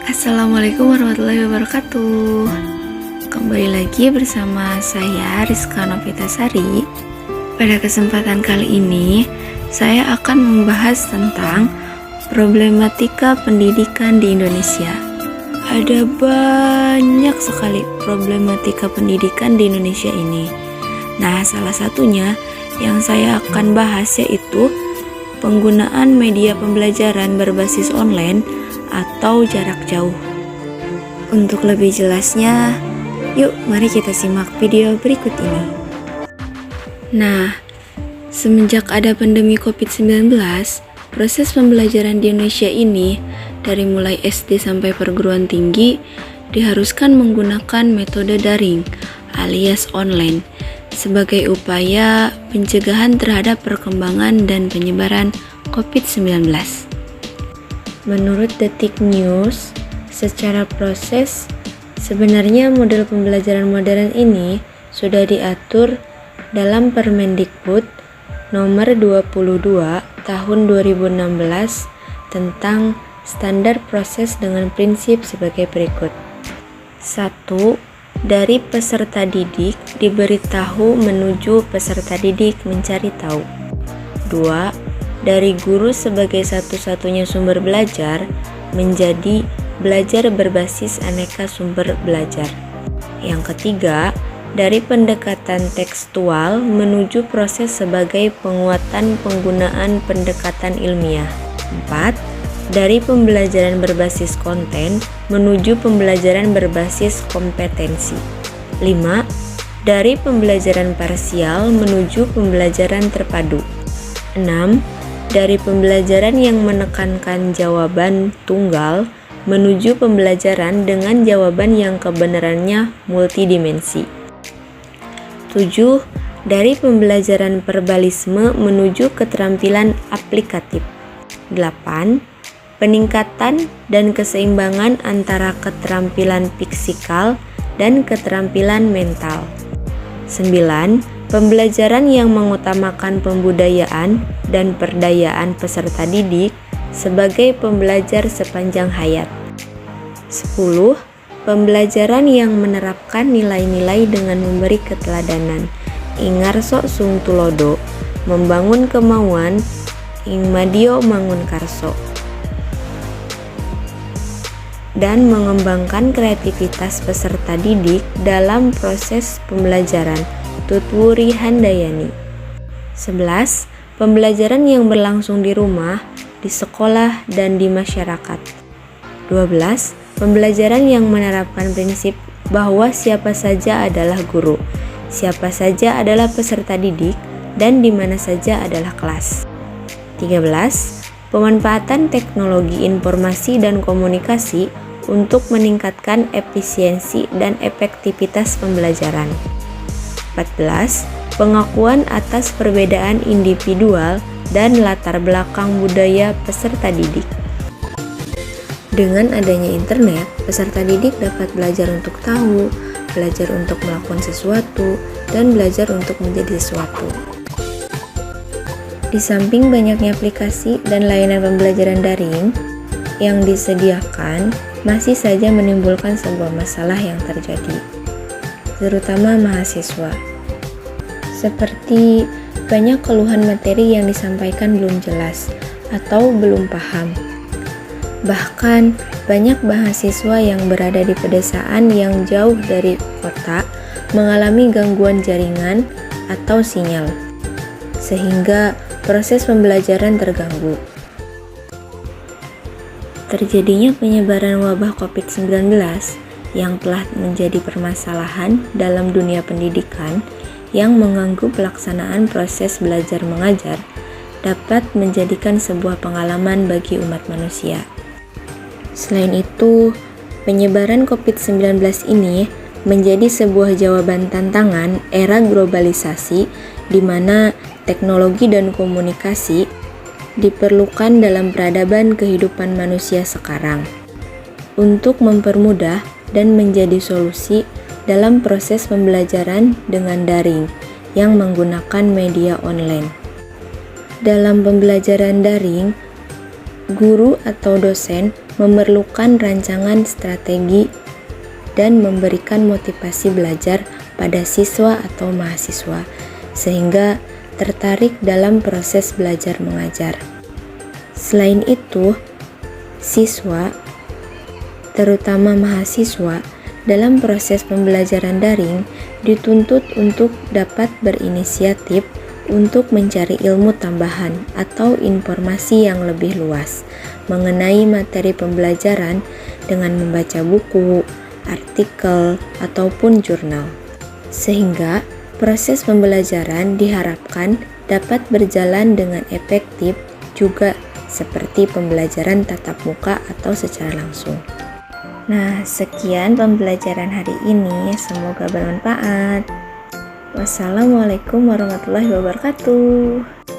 Assalamualaikum warahmatullahi wabarakatuh. Kembali lagi bersama saya Rizka Novitasari. Pada kesempatan kali ini saya akan membahas tentang problematika pendidikan di Indonesia. Ada banyak sekali problematika pendidikan di Indonesia ini. Nah, salah satunya yang saya akan bahas yaitu penggunaan media pembelajaran berbasis online atau jarak jauh. Untuk lebih jelasnya, yuk mari kita simak video berikut ini. Nah, semenjak ada pandemi COVID-19, proses pembelajaran di Indonesia ini dari mulai SD sampai perguruan tinggi diharuskan menggunakan metode daring alias online sebagai upaya pencegahan terhadap perkembangan dan penyebaran COVID-19. Menurut Detik News, secara proses, sebenarnya model pembelajaran modern ini sudah diatur dalam Permendikbud nomor 22 tahun 2016 tentang standar proses dengan prinsip sebagai berikut. 1. Dari peserta didik diberitahu menuju peserta didik mencari tahu. 2. Dari guru sebagai satu-satunya sumber belajar menjadi belajar berbasis aneka sumber belajar. Yang ketiga, dari pendekatan tekstual menuju proses sebagai penguatan penggunaan pendekatan ilmiah. 4. Dari pembelajaran berbasis konten menuju pembelajaran berbasis kompetensi. 5. Dari pembelajaran parsial menuju pembelajaran terpadu. 6. Dari pembelajaran yang menekankan jawaban tunggal menuju pembelajaran dengan jawaban yang kebenarannya multidimensi. 7. Dari pembelajaran verbalisme menuju keterampilan aplikatif. 8. Peningkatan dan keseimbangan antara keterampilan fiksikal dan keterampilan mental. 9. Pembelajaran yang mengutamakan pembudayaan dan perdayaan peserta didik sebagai pembelajar sepanjang hayat. 10. Pembelajaran yang menerapkan nilai-nilai dengan memberi keteladanan. Ingarso sung tulodo, membangun kemauan, ing madio mangun karso. Dan mengembangkan kreativitas peserta didik dalam proses pembelajaran. Tutwuri Handayani. 11. Pembelajaran yang berlangsung di rumah, di sekolah, dan di masyarakat. 12. Pembelajaran yang menerapkan prinsip bahwa siapa saja adalah guru, siapa saja adalah peserta didik, dan di mana saja adalah kelas. 13. Pemanfaatan teknologi informasi dan komunikasi untuk meningkatkan efisiensi dan efektivitas pembelajaran. 14. Pengakuan atas perbedaan individual dan latar belakang budaya peserta didik. Dengan adanya internet, peserta didik dapat belajar untuk tahu, belajar untuk melakukan sesuatu, dan belajar untuk menjadi sesuatu. Di samping banyaknya aplikasi dan layanan pembelajaran daring yang disediakan, masih saja menimbulkan sebuah masalah yang terjadi, terutama mahasiswa. Seperti banyak keluhan materi yang disampaikan belum jelas atau belum paham. Bahkan banyak mahasiswa yang berada di pedesaan yang jauh dari kota mengalami gangguan jaringan atau sinyal, sehingga proses pembelajaran terganggu. Terjadinya penyebaran wabah COVID-19 yang telah menjadi permasalahan dalam dunia pendidikan yang mengganggu pelaksanaan proses belajar mengajar dapat menjadikan sebuah pengalaman bagi umat manusia. Selain itu, penyebaran COVID-19 ini menjadi sebuah jawaban tantangan era globalisasi di mana teknologi dan komunikasi diperlukan dalam peradaban kehidupan manusia sekarang untuk mempermudah dan menjadi solusi dalam proses pembelajaran dengan daring yang menggunakan media online. Dalam pembelajaran daring, guru atau dosen memerlukan rancangan strategi dan memberikan motivasi belajar pada siswa atau mahasiswa, sehingga tertarik dalam proses belajar mengajar. Selain itu, siswa, terutama mahasiswa, dalam proses pembelajaran daring dituntut untuk dapat berinisiatif untuk mencari ilmu tambahan atau informasi yang lebih luas mengenai materi pembelajaran dengan membaca buku, artikel, ataupun jurnal. Sehingga proses pembelajaran diharapkan dapat berjalan dengan efektif juga seperti pembelajaran tatap muka atau secara langsung. Nah, sekian pembelajaran hari ini, semoga bermanfaat. Wassalamualaikum warahmatullahi wabarakatuh.